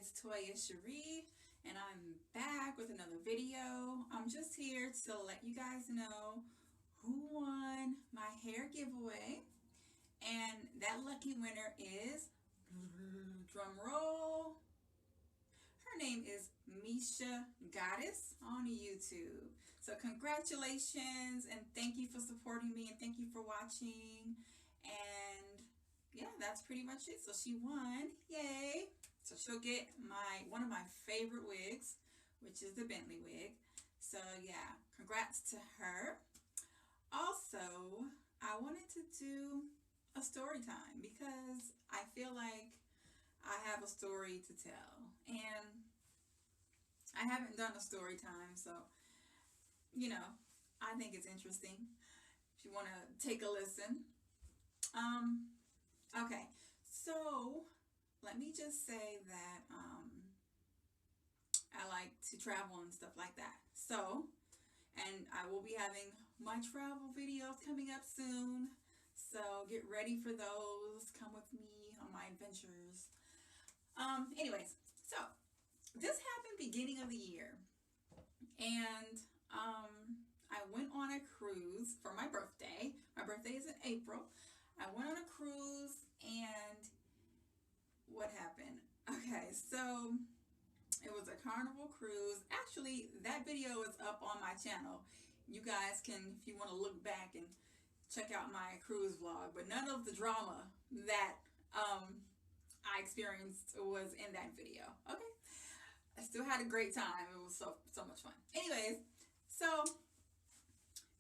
it's Toya Cherie, and I'm back with another video. I'm just here to let you guys know who won my hair giveaway, and that lucky winner is, drum roll, her name is Misha Goddess on YouTube. So congratulations, and thank you for supporting me, and thank you for watching. And yeah, that's pretty much it. So she won, yay. So she'll get one of my favorite wigs, which is the Bentley wig. So yeah, congrats to her. Also, I wanted to do a story time because I feel like I have a story to tell, and I haven't done a story time, so I think it's interesting if you want to take a listen. um okay, so let me just say that I like to travel and stuff like that. So, and I will be having my travel videos coming up soon, so get ready for those. Come with me on my adventures. Anyways, so this happened beginning of the year, and I went on a cruise for my birthday. My birthday is in April. I went on a cruise, and what happened? Okay, so it was a Carnival cruise. Actually, that video is up on my channel. You guys can, if you want to look back and check out my cruise vlog, but none of the drama that I experienced was in that video. Okay, I still had a great time. It was so much fun. Anyways, so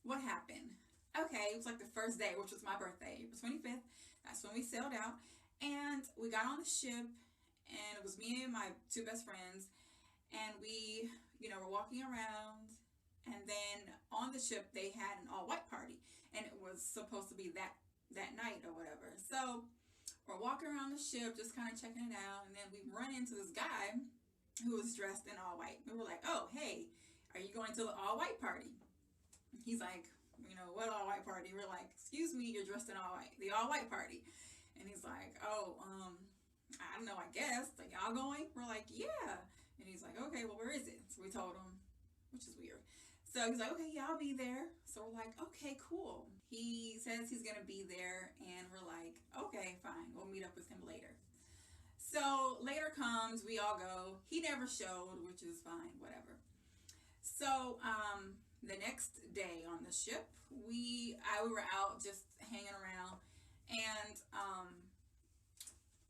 what happened? Okay, it was like the first day, which was my birthday, April 25th. That's when we sailed out, and we got on the ship, and it was me and my two best friends, and we, were walking around, and then on the ship they had an all-white party, and it was supposed to be that night or whatever. So we're walking around the ship, just kind of checking it out, and then we run into this guy who was dressed in all white. We were like, "Oh, hey, are you going to the all white party?" He's like, "What all white party?" We're like, "Excuse me, you're dressed in all white. The all white party." And he's like, "Oh, I don't know, I guess. Like, y'all going?" We're like, "Yeah." And he's like, "Okay, well, where is it?" So we told him, which is weird. So he's like, "Okay, yeah, I'll be there." So we're like, "Okay, cool." He says he's going to be there, and we're like, "Okay, fine. We'll meet up with him later." So later comes, we all go. He never showed, which is fine, whatever. So the next day on the ship, we were out just hanging around, and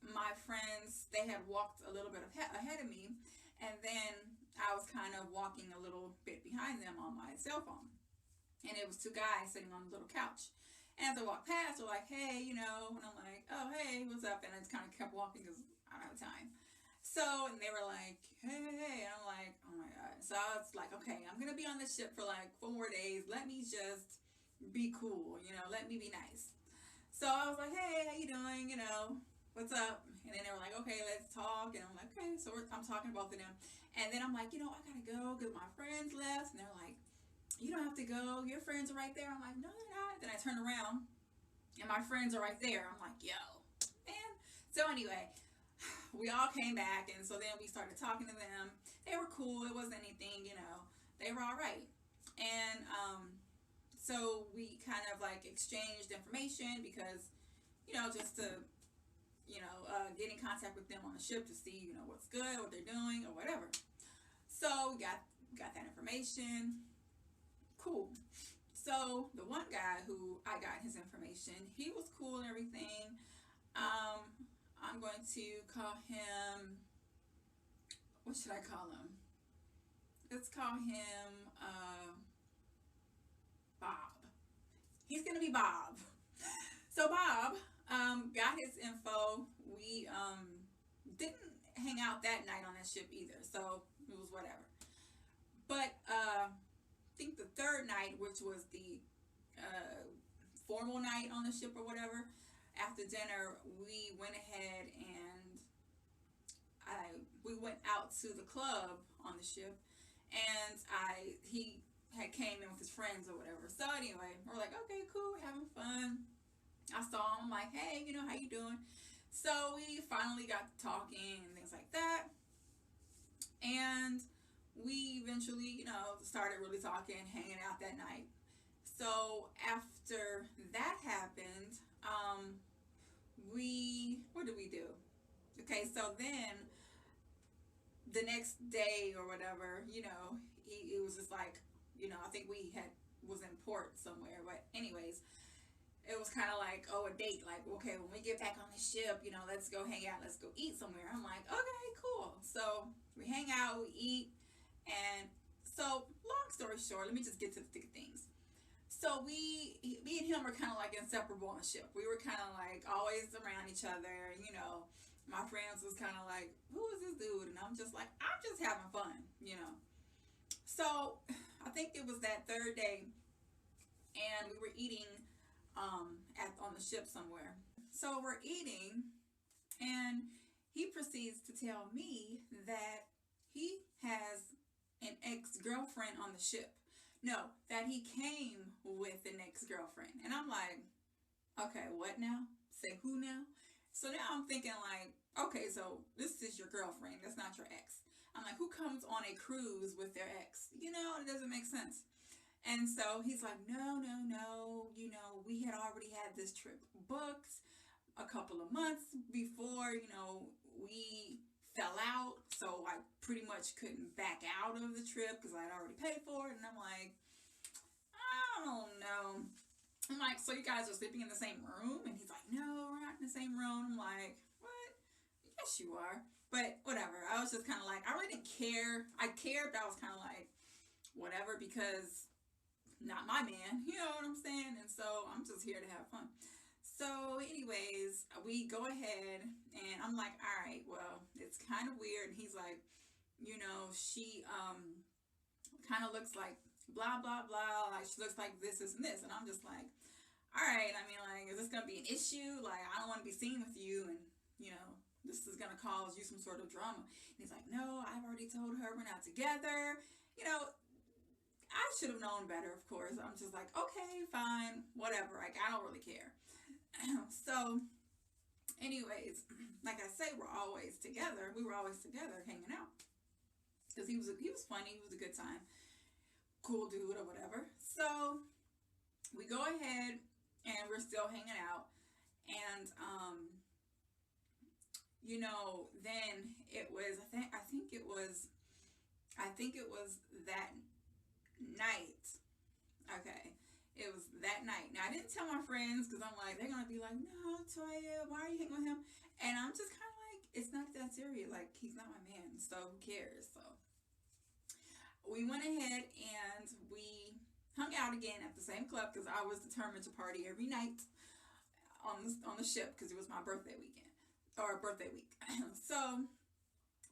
my friends, they had walked a little bit ahead of me, and then I was kind of walking a little bit behind them on my cell phone, and it was two guys sitting on a little couch. And as I walked past, they're like, "Hey," and I'm like, "Oh, hey, what's up?" And I just kind of kept walking because I don't have time. So, and they were like, "Hey," and I'm like, "Oh my God." So I was like, "Okay, I'm going to be on this ship for like 4 more days. Let me just be cool, let me be nice." So I was like, "Hey, how you doing? What's up?" And then they were like, "Okay, let's talk." And I'm like, "Okay." So I'm talking to both of them. And then I'm like, "I got to go because my friends left." And they're like, "You don't have to go. Your friends are right there." I'm like, "No, they're not." Then I turn around, and my friends are right there. I'm like, "Yo, man." So anyway, we all came back, and so then we started talking to them. They were cool. It wasn't anything, they were all right. And so we kind of like exchanged information because, just to, get in contact with them on the ship to see, what's good, what they're doing, or whatever. So we got that information. Cool. So the one guy who I got his information, he was cool and everything. I'm going to call him, what should I call him? Let's call him Bob. He's going to be Bob. So Bob got his info. We didn't hang out that night on that ship either, so it was whatever. But I think the third night, which was the formal night on the ship or whatever, after dinner, we went ahead and we went out to the club on the ship, and he had came in with his friends or whatever. So anyway, we're like, "Okay, cool, we're having fun." I saw him, I'm like, "Hey, how you doing?" So we finally got talking and things like that. And we eventually, started really talking, hanging out that night. So after that happened, what did we do? Okay, so then the next day or whatever, it was just like, I think we had was in port somewhere. But anyways, it was kind of like, oh, a date. Like, okay, when we get back on the ship, let's go hang out. Let's go eat somewhere. I'm like, okay, cool. So we hang out, we eat, and so long story short, let me just get to the thick of things. So me and him were kind of like inseparable on the ship. We were kind of like always around each other. My friends was kind of like, who is this dude? And I'm just like, I'm just having fun. So I think it was that third day, and we were eating on the ship somewhere. So we're eating, and he proceeds to tell me that he has an ex-girlfriend on the ship. No, that he came with an ex-girlfriend. And I'm like, okay, what now? Say who now? So now I'm thinking like, okay, so this is your girlfriend. That's not your ex. I'm like, who comes on a cruise with their ex? It doesn't make sense. And so he's like, no, no, no. We had already had this trip booked a couple of months before, we fell out. So I pretty much couldn't back out of the trip because I'd already paid for it. And I'm like, I don't know. I'm like, so you guys are sleeping in the same room? And he's like, no, we're not in the same room. I'm like, what? Yes, you are. But whatever. I was just kind of like, I really didn't care. I cared, but I was kind of like, whatever, because not my man. You know what I'm saying? And so I'm just here to have fun. So anyways, we go ahead, and I'm like, all right, well, it's kind of weird. And he's like, she kind of looks like blah, blah, blah. Like, she looks like this, and this. And I'm just like, all right, I mean, like, is this going to be an issue? Like, I don't want to be seen with you, and, this is going to cause you some sort of drama. And he's like, no, I've already told her we're not together. I should have known better, of course. I'm just like, okay, fine, whatever. Like, I don't really care. So, anyways, like I say, we're always together. We were always together hanging out. Because he was funny. He was a good time. Cool dude or whatever. So, we go ahead, and we're still hanging out. And, then it was, I think it was that night. Okay. It was that night. Now, I didn't tell my friends because I'm like, they're going to be like, no, Toya, why are you hanging with him? And I'm just kind of like, it's not that serious. Like, he's not my man, so who cares? So we went ahead and we hung out again at the same club because I was determined to party every night on the ship because it was my birthday weekend or birthday week. So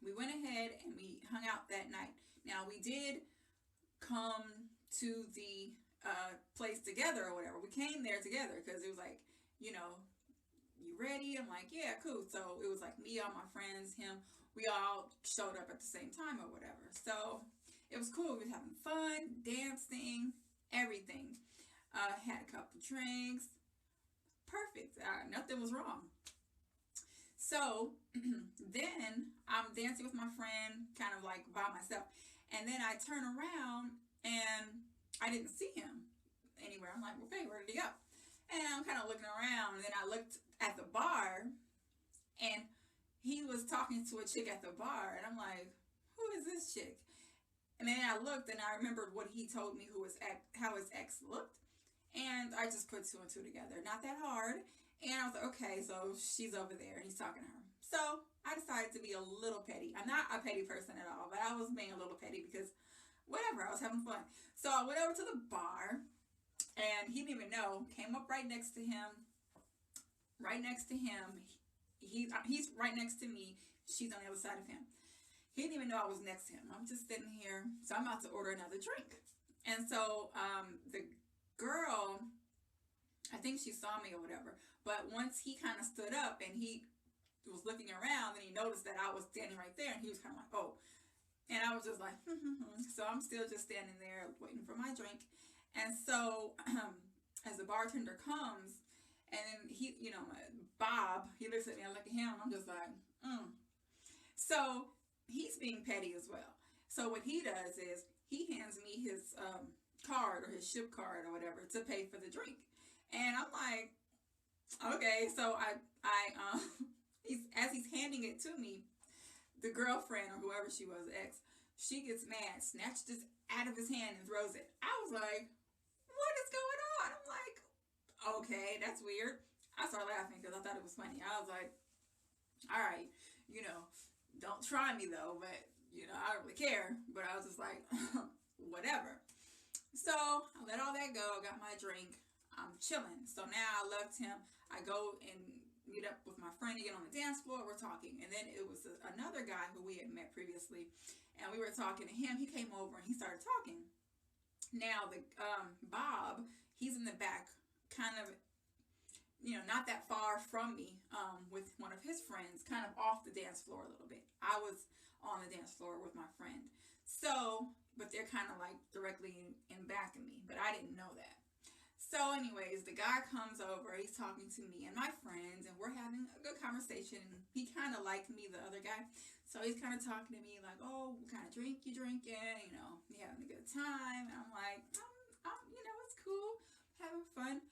we went ahead and we hung out that night. Now, we did come to the place together or whatever. We came there together because it was like, you ready? I'm like, yeah, cool. So it was like me, all my friends, him. We all showed up at the same time or whatever. So it was cool. We were having fun, dancing, everything. Had a couple drinks. Perfect. Nothing was wrong. So then I'm dancing with my friend, kind of like by myself. And then I turn around and I didn't see him anywhere. I'm like, okay, where did he go? And I'm kind of looking around. And then I looked at the bar, and he was talking to a chick at the bar. And I'm like, who is this chick? And then I looked, and I remembered what he told me how his ex looked. And I just put two and two together. Not that hard. And I was like, okay, so she's over there, and he's talking to her. So I decided to be a little petty. I'm not a petty person at all, but I was being a little petty because whatever, I was having fun. So I went over to the bar, and he didn't even know. Came up right next to him. Right next to him. He's right next to me. She's on the other side of him. He didn't even know I was next to him. I'm just sitting here. So I'm about to order another drink. And so the girl, I think she saw me or whatever. But once he kind of stood up and he was looking around, and he noticed that I was standing right there, and he was kind of like, oh. And I was just like, so I'm still just standing there waiting for my drink. And so as the bartender comes, and he, Bob, he looks at me, I look at him, and I'm just like, So he's being petty as well. So what he does is he hands me his card or his ship card or whatever to pay for the drink, and I'm like, okay. So he's as he's handing it to me, the girlfriend or whoever she was, ex, she gets mad, snatched it out of his hand and throws it. I was like, what is going on? I'm like, okay, that's weird. I started laughing because I thought it was funny. I was like, all right, don't try me though, but I don't really care. But I was just like, whatever. So I let all that go, got my drink. I'm chilling. So now I left him. I go and meet up with my friend again on the dance floor. We're talking. And then it was another guy who we had met previously. And we were talking to him. He came over and he started talking. Now, the Bob, he's in the back, kind of, not that far from me, with one of his friends, kind of off the dance floor a little bit. I was on the dance floor with my friend. So, but they're kind of like directly in back of me, but I didn't know that. So anyways, the guy comes over, he's talking to me and my friends, and we're having a good conversation. He kind of liked me, the other guy. So he's kind of talking to me like, oh, what kind of drink you drinking? You having a good time? And I'm like, it's cool, having fun.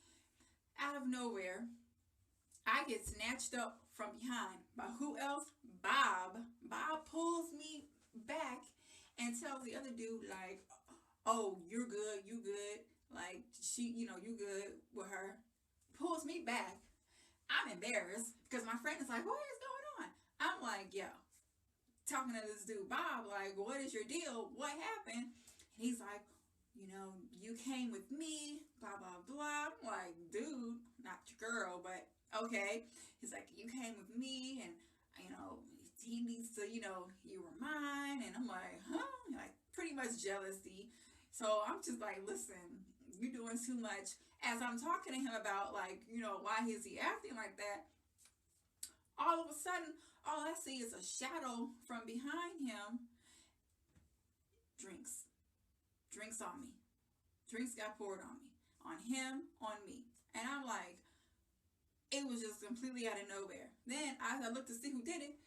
Out of nowhere, I get snatched up from behind by who else? Bob. Bob pulls me back and tells the other dude like, oh, you're good, you good. Like, you good with her. Pulls me back. I'm embarrassed because my friend is like, what is going on? I'm like, yo, talking to this dude, Bob, like, what is your deal? What happened? And he's like, you came with me, blah, blah, blah. I'm like, dude, not your girl, but okay. He's like, you came with me, and, he needs to, you were mine. And I'm like, huh? Like, pretty much jealousy. So I'm just like, listen, you're doing too much. As I'm talking to him about, like, why is he acting like that? All of a sudden, all I see is a shadow from behind him. Drinks. Drinks on me. Drinks got poured on me. On him, on me. And I'm like, it was just completely out of nowhere. Then as I looked to see who did it,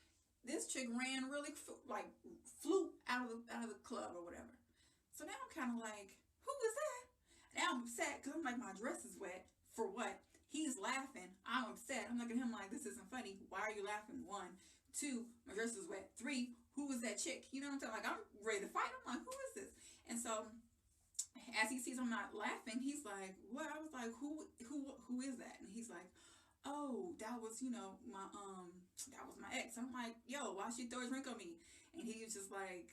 this chick ran really, flew out of the club or whatever. So now I'm kind of like, who was that? Now I'm upset because I'm like, my dress is wet. For what? He's laughing. I'm upset. I'm looking at him like, this isn't funny. Why are you laughing? 1. 2, my dress is wet. 3, who was that chick? You know what I'm saying? Like, I'm ready to fight. I'm like, who is this? And so as he sees I'm not laughing, he's like, what? I was like, who is that? And he's like, oh, that was, that was my ex. I'm like, yo, why she throw a drink on me? And he was just like,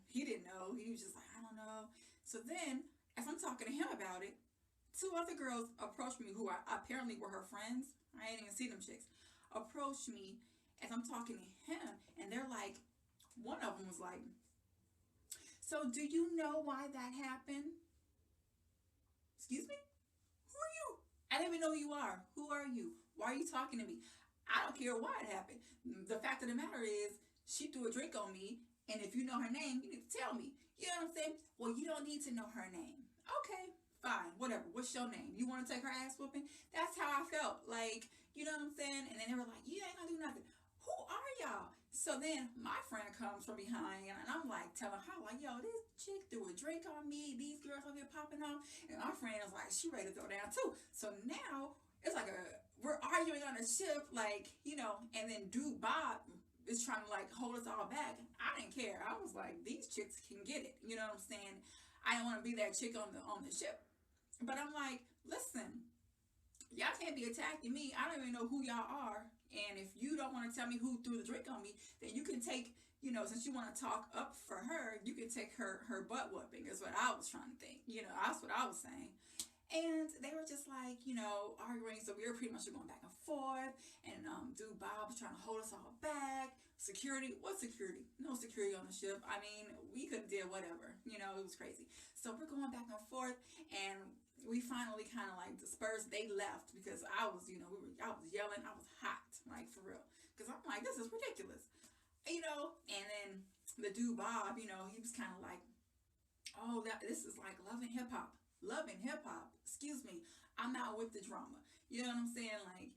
he didn't know. He was just like, I don't know. So then, as I'm talking to him about it, 2 other girls approached me who apparently were her friends. I ain't even seen them chicks. Approached me as I'm talking to him, and they're like, one of them was like, so do you know why that happened? Excuse me? Who are you? I don't even know who you are. Who are you? Why are you talking to me? I don't care why it happened. The fact of the matter is, she threw a drink on me, and if you know her name, you need to tell me. You know what I'm saying? Well, you don't need to know her name. Okay, fine, whatever. What's your name? You want to take her ass whooping? That's how I felt. Like, you know what I'm saying? And then they were like, you ain't gonna do nothing. Who are y'all? So then my friend comes from behind, and I'm like telling her, like, yo, this chick threw a drink on me. These girls over here popping off. And my friend is like, she ready to throw down too. So now it's like we're arguing on a ship, like, and then dude Bob is trying to like hold us all back. I didn't care. I was like, these chicks can get it. You know what I'm saying? I didn't want to be that chick on the ship. But I'm like, listen, y'all can't be attacking me. I don't even know who y'all are. And if you don't want to tell me who threw the drink on me, then you can take, since you want to talk up for her, you can take her butt whooping is what I was trying to think. That's what I was saying. And they were just like, arguing. So we were pretty much going back and forth. And dude Bob was trying to hold us all back. Security, what security? No security on the ship. I mean, we could have did whatever. It was crazy. So we're going back and forth. And we finally kind of like dispersed. They left because I was, I was yelling. I was hot, like for real. Because I'm like, this is ridiculous. And then the dude Bob, he was kind of like, oh, this is like Love and Hip Hop. Love and Hip Hop. Excuse me. I'm not with the drama. You know what I'm saying? Like,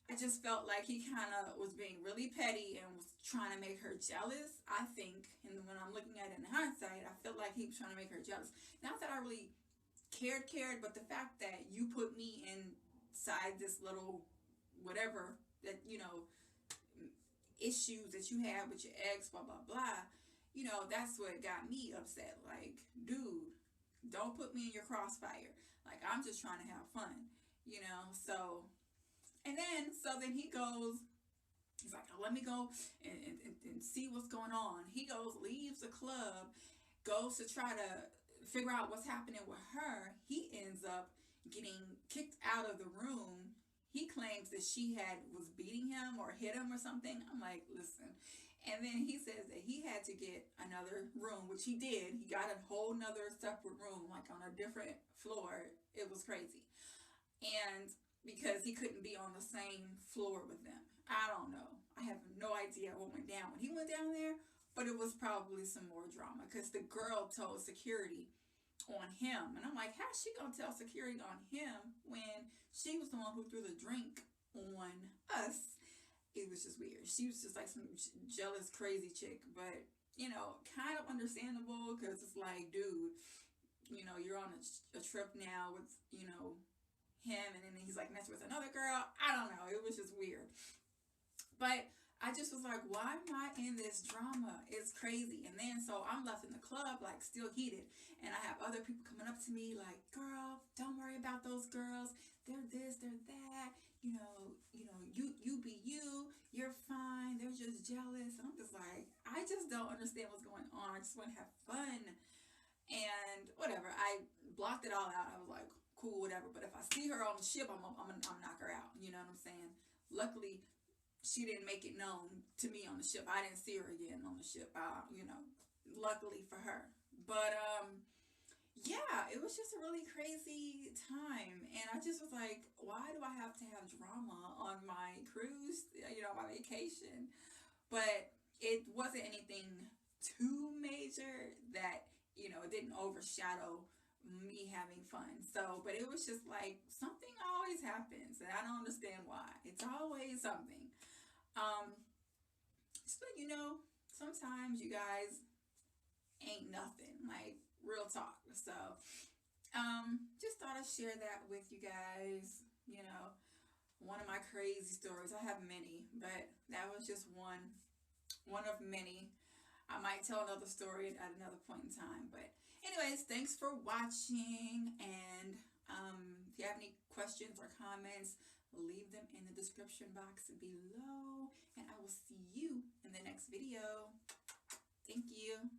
I just felt like he kind of was being really petty and was trying to make her jealous, I think. And when I'm looking at it in hindsight, I feel like he was trying to make her jealous. Not that I really cared, but the fact that you put me inside this little whatever that, issues that you have with your ex, blah, blah, blah, that's what got me upset. Like, dude, don't put me in your crossfire. Like, I'm just trying to have fun. So, so then he goes, he's like, oh, let me go and see what's going on. He goes, leaves the club, goes to try to figure out what's happening with her. He ends up getting kicked out of the room. He claims that she was beating him or hit him or something. I'm like, listen. And then he says that he had to get another room, which he did. He got a whole nother separate room, like on a different floor. It was crazy. And because he couldn't be on the same floor with them. I don't know. I have no idea what went down when he went down there, but it was probably some more drama because the girl told security on him. And I'm like, how's she going to tell security on him when she was the one who threw the drink on us? It was just weird. She was just like some jealous, crazy chick, but, kind of understandable because it's like, dude, you're on a trip now with, him, and then he's like messing with another girl. I don't know. It was just weird. But I just was like, why am I in this drama? It's crazy. And then so I'm left in the club, like still heated. And I have other people coming up to me like, girl, don't worry about those girls. They're this, they're that. You be you. You're fine. They're just jealous. And I'm just like, I just don't understand what's going on. I just want to have fun. And whatever. I blocked it all out. I was like, cool, whatever. But if I see her on the ship, I'm gonna knock her out. You know what I'm saying? Luckily, she didn't make it known to me on the ship. I didn't see her again on the ship. Luckily for her. But yeah, it was just a really crazy time, and I just was like, why do I have to have drama on my cruise? My vacation. But it wasn't anything too major that it didn't overshadow me having fun. So, but it was just like something always happens and I don't understand why. It's always something. Just let you know, sometimes you guys ain't nothing, like real talk. So, just thought I'd share that with you guys. One of my crazy stories. I have many, but that was just one of many. I might tell another story at another point in time, but anyways, thanks for watching, and if you have any questions or comments, leave them in the description box below, and I will see you in the next video. Thank you.